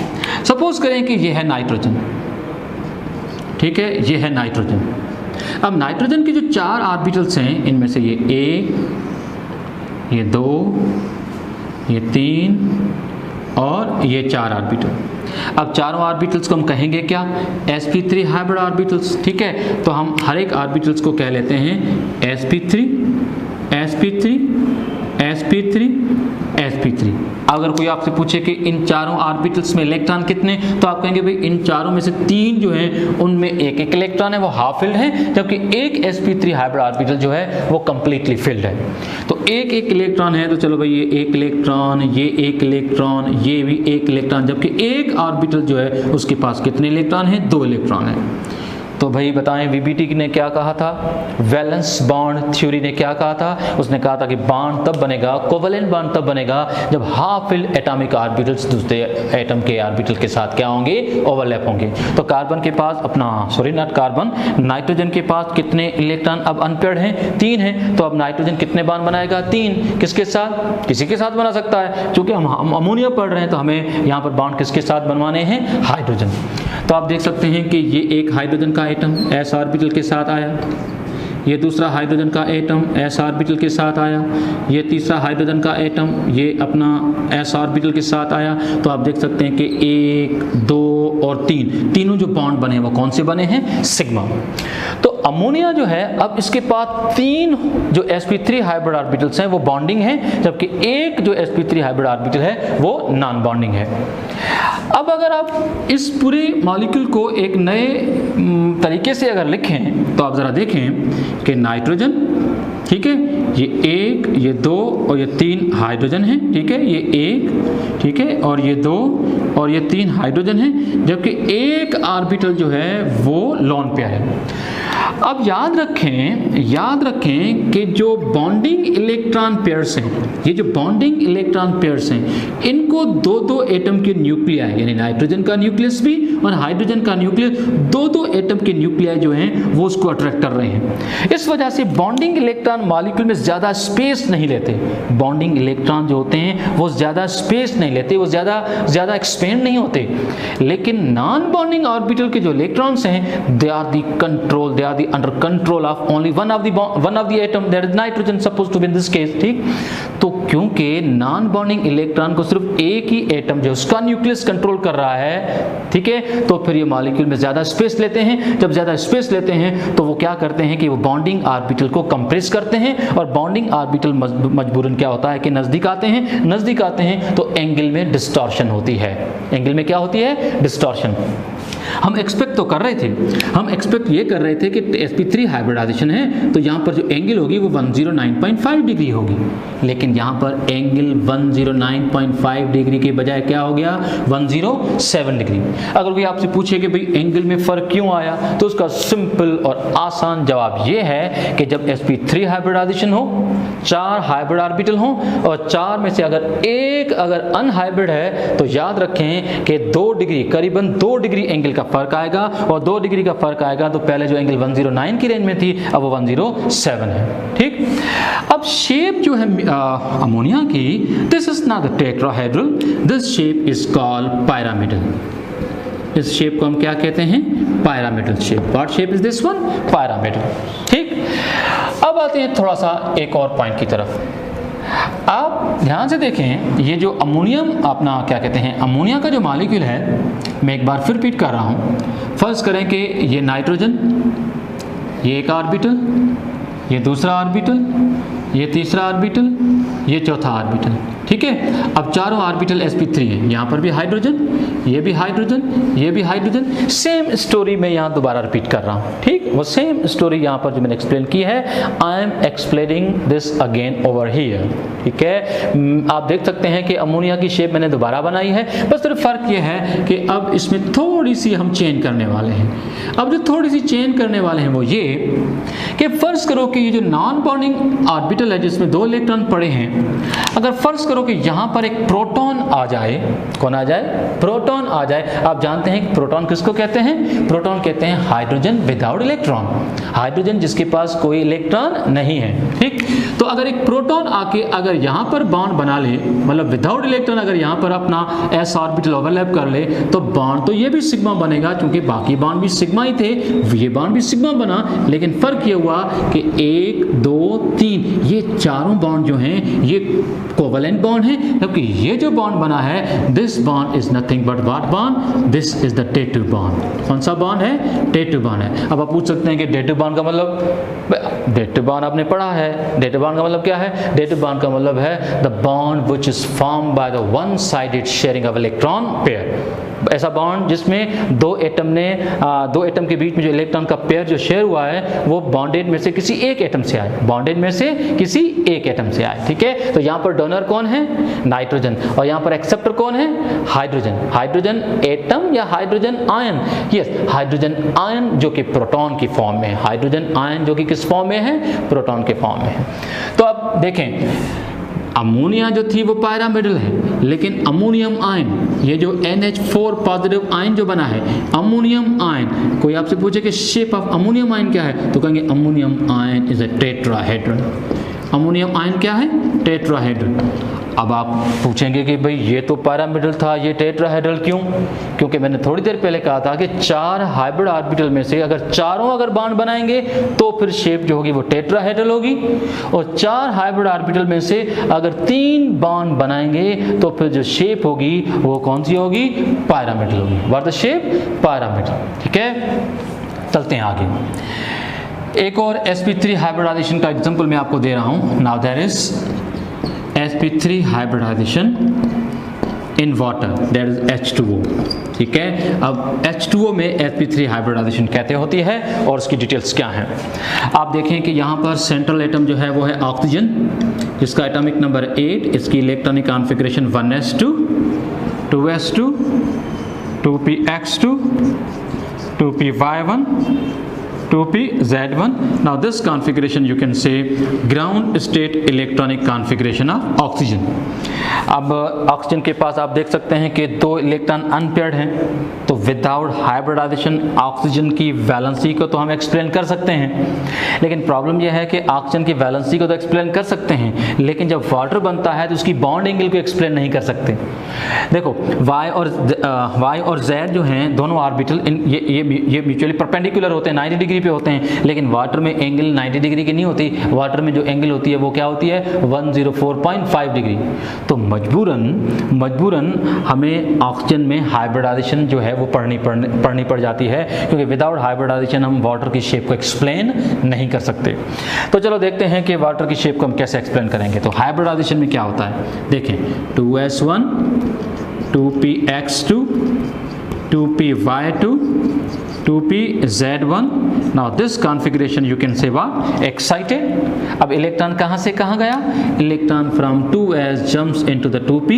सपोज करें कि ये है नाइट्रोजन। ठीक है, ये है नाइट्रोजन। अब नाइट्रोजन के जो 4 ऑर्बिटल्स हैं, इनमें से ये 1, ये 2, ये 3 और ये 4 ऑर्बिटल। अब चारों ऑर्बिटल्स को हम कहेंगे क्या, sp3 हाइब्रिड ऑर्बिटल्स। ठीक है, तो हम हर एक ऑर्बिटल्स को कह लेते हैं sp3 sp3 sp3 sp3। अगर कोई आपसे पूछे कि इन चारों ऑर्बिटल्स में इलेक्ट्रॉन कितने, तो आप कहेंगे भाई इन चारों में से 3 जो हैं उनमें एक एक इलेक्ट्रॉन है, वो हाफ फिल्ड है, जबकि एक sp3 हाइब्रिड ऑर्बिटल जो है वो कंप्लीटली फिल्ड है। तो एक एक इलेक्ट्रॉन है, तो चलो भाई ये एक इलेक्ट्रॉन, ये एक इलेक्ट्रॉन, ये भी एक इलेक्ट्रॉन, जबकि एक ऑर्बिटल जो है उसके पास कितने इलेक्ट्रॉन हैं, 2 इलेक्ट्रॉन है। तो भाई बताएं, वीबीटी ने क्या कहा था, वैलेंस बॉन्ड थ्योरी ने क्या कहा था, उसने कहा था कि बॉन्ड तब बनेगा, कोवेलेंट बॉन्ड तब बनेगा जब हाफ फिल्ड एटॉमिक ऑर्बिटल्स दूसरे एटम के ऑर्बिटल के साथ क्या होंगे, ओवरलैप होंगे। तो कार्बन के पास नाइट्रोजन के पास कितने इलेक्ट्रॉन अब अनपेयर्ड हैं, 3 हैं। तो अब नाइट्रोजन कितने बॉन्ड बनाएगा, 3। किसके साथ, किसी के साथ बना सकता है, क्योंकि हम अमोनिया पढ़ रहे हैं, तो हमें यहाँ पर बॉन्ड किसके साथ बनवाने हैं, हाइड्रोजन। तो आप देख सकते हैं कि ये एक हाइड्रोजन का एटम s ऑर्बिटल के साथ आया, ये दूसरा हाइड्रोजन का एटम s ऑर्बिटल के साथ आया, ये तीसरा हाइड्रोजन का एटम ये अपना s ऑर्बिटल के साथ आया। तो आप देख सकते हैं कि 1, 2 और 3, तीनों जो बॉन्ड बने वो कौन से बने हैं, सिग्मा। तो अमोनिया जो है, अब इसके पास 3 जो sp3 हाइब्रिड ऑर्बिटल्स हैं वो बॉन्डिंग है, जबकि एक जो sp3 हाइब्रिड ऑर्बिटल है वो नॉन बॉन्डिंग है। अब अगर आप इस पूरे मॉलिक्यूल को एक नए तरीके से अगर लिखें, तो आप ज़रा देखें कि नाइट्रोजन, ठीक है, ये 1, ये 2 और ये 3 हाइड्रोजन है। ठीक है, ये 1, ठीक है, और ये 2 और ये 3 हाइड्रोजन है, जबकि एक ऑर्बिटल जो है वो लोन पेयर है। अब याद रखें कि जो बॉन्डिंग इलेक्ट्रॉन पेयर्स हैं, ये जो बॉन्डिंग इलेक्ट्रॉन पेयर्स हैं, इनको 2-2 एटम के न्यूक्लियाई, यानी नाइट्रोजन का न्यूक्लियस भी और हाइड्रोजन का न्यूक्लियस, 2-2 एटम के न्यूक्लियाई जो हैं वो उसको अट्रैक्ट कर रहे हैं। इस वजह से बॉन्डिंग इलेक्ट्रॉन मॉलिक्यूल में ज़्यादा स्पेस नहीं लेते। बॉन्डिंग इलेक्ट्रॉन जो होते हैं वो ज़्यादा स्पेस नहीं लेते, वो ज़्यादा एक्सपेंड नहीं होते। लेकिन नॉन बॉन्डिंग ऑर्बिटल के जो इलेक्ट्रॉन्स हैं, they are the under control of only one of the atom, that is nitrogen supposed to be in this case। ठीक, तो क्योंकि नॉन बॉन्डिंग इलेक्ट्रॉन को सिर्फ एक ही एटम जो उसका न्यूक्लियस कंट्रोल कर रहा है, ठीक है, तो फिर ये मॉलिक्यूल में ज्यादा स्पेस लेते हैं। जब ज्यादा स्पेस लेते हैं तो वो क्या करते हैं कि वो बॉन्डिंग ऑर्बिटल को कंप्रेस करते हैं, और बॉन्डिंग ऑर्बिटल मजबूरन क्या होता है कि नजदीक आते हैं तो एंगल में डिस्टॉर्शन होती है। एंगल में क्या होती है, डिस्टॉर्शन। हम एक्सपेक्ट तो कर रहे थे, हम एक्सपेक्ट ये कर रहे थे कि sp3 हाइब्रिडाइजेशन है तो यहाँ पर जो एंगल होगी वो 109.5 डिग्री होगी, लेकिन यहाँ पर एंगल 109.5 डिग्री के बजाय क्या हो गया 107 डिग्री। अगर कोई आपसे पूछे कि भाई एंगल में फ़र्क क्यों आया, तो उसका सिंपल और आसान जवाब ये है कि जब sp3 हाइब्रिडाइजेशन हो, 4 हाइब्रिड ऑर्बिटल हो और 4 में से अगर अनहाइब्रिड है तो याद रखें कि 2 डिग्री, करीबन 2 डिग्री एंगल का फर्क आएगा, और 2 डिग्री का फर्क आएगा तो पहले जो एंगल 109 की रेंज में थी अब वो 107 है। ठीक, अब शेप जो है अमोनिया की, this is not the tetrahedral, this shape is called pyramidal. इस शेप को हम क्या कहते हैं, pyramidal shape. What shape is this one, pyramidal. ठीक, अब आते हैं थोड़ा सा एक और पॉइंट की तरफ। आप ध्यान से देखें, ये जो अमोनियम अपना क्या कहते हैं, अमोनिया का जो मॉलिक्यूल है, मैं एक बार फिर रिपीट कर रहा हूँ। फर्ज करें कि ये नाइट्रोजन, ये एक ऑर्बिटल, ये दूसरा ऑर्बिटल, ये तीसरा ऑर्बिटल, ये चौथा ऑर्बिटल। ठीक है, अब चारों ऑर्बिटल sp3 है, यहाँ पर भी हाइड्रोजन, ये भी हाइड्रोजन, ये भी हाइड्रोजन। सेम स्टोरी मैं यहाँ दोबारा रिपीट कर रहा हूँ। ठीक, वो सेम स्टोरी यहाँ पर जो मैंने एक्सप्लेन की है, I am explaining this again over here. ठीक है, आप देख सकते हैं कि अमोनिया की शेप मैंने दोबारा बनाई है, बस सिर्फ फ़र्क ये है कि अब इसमें थोड़ी सी हम चेंज करने वाले हैं। अब जो थोड़ी सी चेंज करने वाले हैं वो ये कि फ़र्ज़ करो कि ये जो नॉन बॉन्डिंग ऑर्बिटल है जिसमें 2 इलेक्ट्रॉन पड़े हैं, अगर फ़र्ज़ करो कि यहाँ पर एक प्रोटॉन आ जाए, कौन आ जाए, प्रोटॉन आ जाए। आप जानते हैं प्रोटॉन किसको कहते हैं, प्रोटॉन कहते हैं हाइड्रोजन विदाउट इलेक्ट्रॉन, हाइड्रोजन जिसके पास कोई इलेक्ट्रॉन नहीं है। ठीक, तो अगर एक प्रोटॉन आके अगर यहाँ पर बॉन्ड बना ले, मतलब विदाउट इलेक्ट्रॉन अगर यहाँ पर अपना s ऑर्बिटल ओवरलैप कर ले, तो बॉन्ड तो ये भी सिग्मा बनेगा, क्योंकि बाकी बॉन्ड भी सिग्मा ही थे, ये बॉन्ड भी सिग्मा बना, लेकिन फ़र्क ये हुआ कि 1 2 3 ये चारों बॉन्ड जो हैं ये कोवलेंट बॉन्ड है, जबकि ये जो बॉन्ड बना है, this bond is nothing but what bond, this is the dative bond. कौन सा बॉन्ड है, डेटिव बॉन्ड है। अब आप पूछ सकते हैं कि डेटिव बॉन्ड का मतलब, डेटिव बॉन्ड आपने पढ़ा है, डेटिव बॉन्ड का मतलब क्या है, डेटिव बॉन्ड का मतलब है the bond which is formed by the one sided sharing of electron pair. ऐसा बॉन्ड जिसमें 2 एटम के बीच में जो इलेक्ट्रॉन का पेयर जो शेयर हुआ है वो बॉन्डेड में से किसी एक एटम से आए, बॉन्डेड में से किसी एक एटम से आए। ठीक है, तो यहाँ पर डोनर कौन है, नाइट्रोजन, और यहाँ पर एक्सेप्टर कौन है, हाइड्रोजन। हाइड्रोजन एटम या hydrogen ion, yes hydrogen ion जो कि प्रोटॉन की फॉर्म में है, हाइड्रोजन आयन जो कि किस फॉर्म में है, प्रोटॉन के फॉर्म में है। तो अब देखें, अमोनिया जो थी वो पिरामिडल है, लेकिन अमोनियम आयन, ये जो NH4 पॉजिटिव आयन जो बना है, अमोनियम आयन, कोई आपसे पूछे कि शेप ऑफ अमोनियम आयन क्या है, तो कहेंगे ammonium ion is a tetrahedral. Ammonium ion क्या है, टेट्राहेड्रल। अब आप पूछेंगे कि भाई ये तो पिरामिडल था, ये टेट्राहेड्रल क्यों? क्योंकि मैंने थोड़ी देर पहले कहा था कि 4 हाइब्रिड ऑर्बिटल में से अगर चारों अगर बॉन्ड बनाएंगे तो फिर शेप जो होगी वो टेट्राहेड्रल होगी, और 4 हाइब्रिड ऑर्बिटल में से अगर 3 बॉन्ड बनाएंगे तो फिर जो शेप होगी वो कौन सी होगी, पिरामिडल होगी। What the shape, pyramidal. ठीक है, चलते हैं आगे। एक और sp3 हाइब्रिडाइजेशन का एग्जांपल मैं आपको दे रहा हूं। Now there is sp3 hybridization in water, that is H2O। ठीक है, अब H2O में sp3 हाइब्रिडाइजेशन कहते होती है और उसकी डिटेल्स क्या हैं। आप देखें कि यहाँ पर सेंट्रल एटम जो है वो है ऑक्सीजन, जिसका एटॉमिक नंबर 8, इसकी electronic configuration 1s2 2s2 2px2 2py1 2pz1। Now this configuration you can say ground state electronic configuration of oxygen। अब ऑक्सीजन के पास आप देख सकते हैं कि 2 इलेक्ट्रॉन अनपेयर्ड हैं, तो विदाउट हाइब्रिडाइजेशन ऑक्सीजन की वैलेंसी को तो हम एक्सप्लेन कर सकते हैं, लेकिन प्रॉब्लम यह है कि ऑक्सीजन की वैलेंसी को तो एक्सप्लेन कर सकते हैं, लेकिन जब वाटर बनता है तो उसकी बॉन्ड एंगल को एक्सप्लेन नहीं कर सकते। देखो y और z जो हैं दोनों ऑर्बिटल, ये म्यूचुअली परपेंडिकुलर होते हैं, 90 डिग्री पे होते हैं, लेकिन वाटर में एंगल 90 डिग्री की नहीं होती। वाटर में जो एंगल होती है वो क्या होती है, 104.5 डिग्री। तो मजबूरन हमें ऑक्सीजन में हाइब्रिडाइजेशन जो है वो पढ़नी पड़ जाती है, क्योंकि विदाउट हाइब्रिडाइजेशन हम वाटर की शेप को एक्सप्लेन नहीं कर सकते। तो चलो देखते हैं कि वाटर की शेप को हम कैसे एक्सप्लेन करेंगे। तो हाइब्रिडाइजेशन में क्या होता है, देखें 2s1 2px2 2py2, 2pz1. Now this configuration you can say what? Excited. अब इलेक्ट्रॉन कहाँ से कहाँ गया? Electron from 2s jumps into the 2p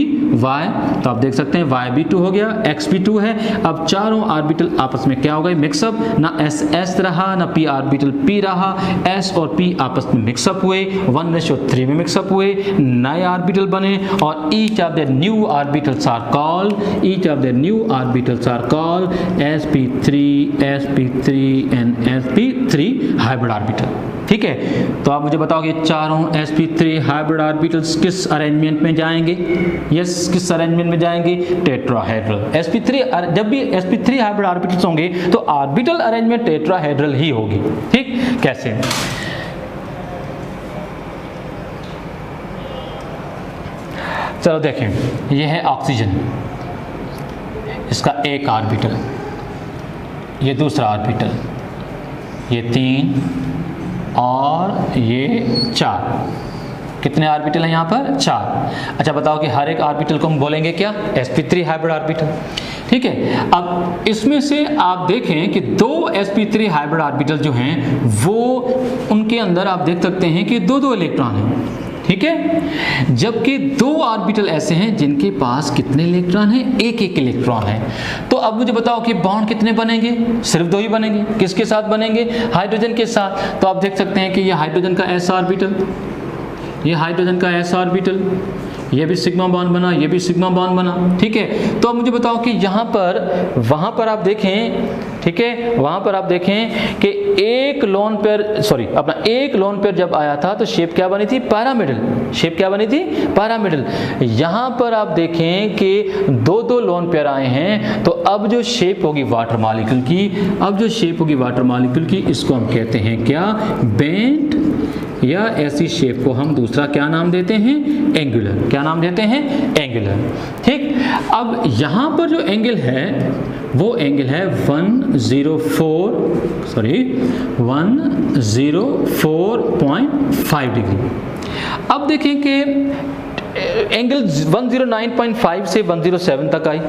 y. तो आप देख सकते हैं y भी 2 हो गया, x भी 2 है. अब चारों ऑर्बिटल आपस में क्या हो गए? मिक्सअप. ना s रहा, ना p ऑर्बिटल p रहा. s और p आपस में मिक्सअप हुए, 1:3 में मिक्सअप हुए, नए ऑर्बिटल बने और each of the new orbitals are called sp3, sp3 and sp3 hybrid orbital. ठीक है, तो आप मुझे बताओगे चारों sp3 हाइब्रिड ऑर्बिटल्स किस अरेंजमेंट में जाएंगे? यस, किस अरेंजमेंट में जाएंगे? टेट्राहेड्रल. sp3, जब भी sp3 हाइब्रिड ऑर्बिटल्स होंगे तो ऑर्बिटल अरेंजमेंट टेट्राहेड्रल ही होगी. ठीक, कैसे? चलो देखें, यह है ऑक्सीजन, इसका एक ऑर्बिटल, ये दूसरा ऑर्बिटल, ये 3 और ये 4. कितने ऑर्बिटल हैं यहाँ पर? 4. अच्छा बताओ कि हर एक ऑर्बिटल को हम बोलेंगे क्या? sp3 hybrid orbital. ठीक है, अब इसमें से आप देखें कि 2 sp3 हाइब्रिड ऑर्बिटल जो हैं वो उनके अंदर आप देख सकते हैं कि 2 इलेक्ट्रॉन हैं. ठीक है, जबकि 2 ऑर्बिटल ऐसे हैं जिनके पास कितने इलेक्ट्रॉन हैं? एक इलेक्ट्रॉन है. तो अब मुझे बताओ कि बॉन्ड कितने बनेंगे? सिर्फ 2 ही बनेंगे. किसके साथ बनेंगे? हाइड्रोजन के साथ. तो आप देख सकते हैं कि ये हाइड्रोजन का s ऑर्बिटल, ये हाइड्रोजन का s ऑर्बिटल, ये भी सिग्मा बॉन्ड बना, ये भी सिग्मा बॉन्ड बना. ठीक है, तो अब मुझे बताओ कि यहाँ पर, वहाँ पर आप देखें, ठीक है, वहाँ पर आप देखें कि एक लोन पेयर जब आया था तो शेप क्या बनी थी? पैरामिडल. शेप क्या बनी थी? पैरामिडल. यहाँ पर आप देखें कि 2 लोन पेयर आए हैं. तो अब जो शेप होगी वाटर मॉलिक्यूल की, इसको हम कहते हैं क्या? बेंट. या ऐसी शेप को हम दूसरा क्या नाम देते हैं? एंगुलर. क्या नाम देते हैं? एंगुलर. ठीक, अब यहाँ पर जो एंगल है वो एंगल है 104.5 डिग्री. अब देखें कि एंगल 109.5 से 107 तक आई,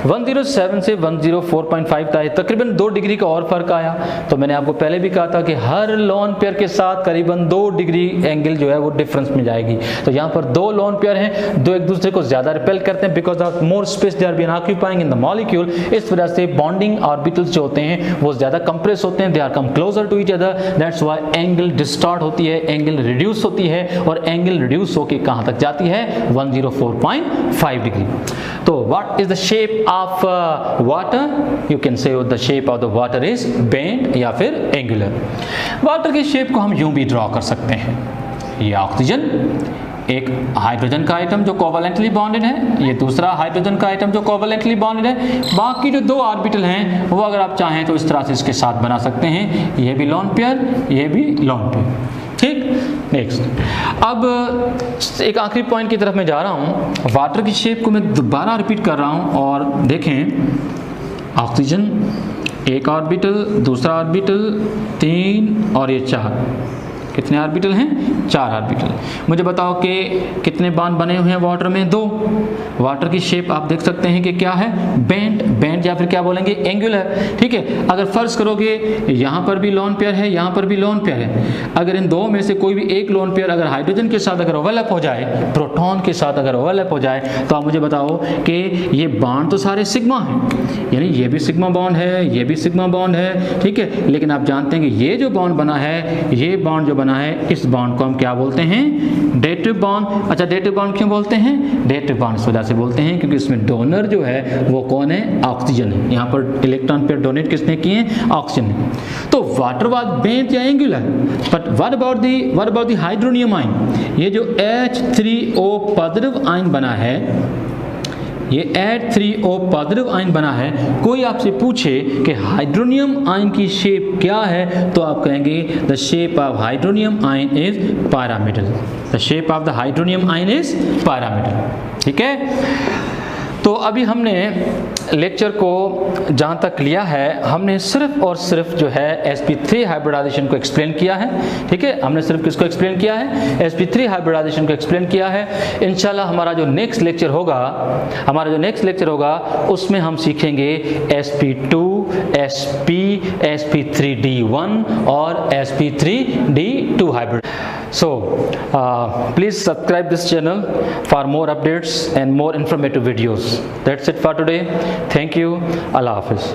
107 से 104.5 तक आई, तकरीबन 2 डिग्री का और फर्क आया. तो मैंने आपको पहले भी कहा था कि हर लोन पेयर के साथ करीबन 2 डिग्री एंगल जो है वो डिफरेंस में जाएगी. तो यहाँ पर 2 लोन पेयर हैं, 2 एक दूसरे को ज्यादा रिपेल करते हैं because of more space they are been occupying in the molecule. इस वजह से बॉन्डिंग ऑर्बिटल्स जो होते हैं वो ज्यादा कंप्रेस होते हैं, they are come closer to each other. That's why angle distort होती है, एंगल रिड्यूस होती है और एंगल रिड्यूस होकर कहाँ तक जाती है? 104.5 डिग्री. तो what is the shape of water? You can say the shape of the water is bent या फिर एंगुलर. वाटर की शेप को हम यूं भी ड्रॉ कर सकते हैं. ये ऑक्सीजन, एक हाइड्रोजन का आइटम जो कोवैलेंटली बॉन्डेड है, ये दूसरा हाइड्रोजन का आइटम जो कोवैलेंटली बॉन्डेड है. बाकी जो 2 ऑर्बिटल हैं वो अगर आप चाहें तो इस तरह से इसके साथ बना सकते हैं. ये भी लोन पेयर, ये भी लोन पेयर. ठीक, नेक्स्ट. अब एक आखिरी पॉइंट की तरफ मैं जा रहा हूँ. वाटर की शेप को मैं दोबारा रिपीट कर रहा हूँ और देखें, ऑक्सीजन, एक ऑर्बिटल, दूसरा ऑर्बिटल, 3 और ये 4. कितने ऑर्बिटल हैं? 4 ऑर्बिटल. मुझे बताओ कि कितने बॉन्ड बने हुए हैं वाटर में? 2. वाटर की शेप आप देख सकते हैं कि क्या है? बेंट. बेंट या फिर क्या बोलेंगे? एंगुलर. ठीक है, अगर फर्ज करोगे यहाँ पर भी लोन पेयर है, यहाँ पर भी लोन पेयर है. अगर इन 2 में से कोई भी एक लोन पेयर अगर हाइड्रोजन के साथ अगर ओवरलैप हो जाए, प्रोटॉन के साथ अगर ओवरलैप हो जाए, तो आप मुझे बताओ कि ये बॉन्ड तो सारे सिग्मा हैं, यानी ये भी सिग्मा बॉन्ड है, ये भी सिग्मा बॉन्ड है. ठीक है, लेकिन आप जानते हैं कि ये जो बॉन्ड बना है, ये बॉन्ड जो बना है, इस बॉन्ड को हम क्या बोलते हैं? Dative bond. अच्छा, डेटिव बॉन्ड क्यों बोलते हैं? डेटिव बॉन्ड इस वजह से बोलते हैं क्योंकि इसमें डोनर जो है वो कौन है? ऑक्सीजन है. यहाँ पर इलेक्ट्रॉन पेयर डोनेट किसने किए हैं? ऑक्सीजन ने. तो वाटर वाज बेंट या angular, but what about the hydronium ion? ये जो H3O पॉजिटिव आयन बना है, ये H3O पॉजिटिव आयन बना है. कोई आपसे पूछे कि हाइड्रोनियम आयन की शेप क्या है, तो आप कहेंगे the shape of hydronium ion is pyramidal. The shape of the hydronium ion is pyramidal. ठीक है, तो अभी हमने लेक्चर को जहाँ तक लिया है, हमने सिर्फ और सिर्फ जो है sp3 हाइब्रिडाइजेशन को एक्सप्लेन किया है। ठीक है, हमने सिर्फ किसको एक्सप्लेन किया है? sp3 हाइब्रिडाइजेशन को एक्सप्लेन किया है। इंशाल्लाह हमारा जो नेक्स्ट लेक्चर होगा उसमें हम सीखेंगे sp2, sp, sp3d1 और sp3d2 hybrid. So please subscribe this channel for more updates and more informative videos. That's it for today. Thank you. Allah Hafiz.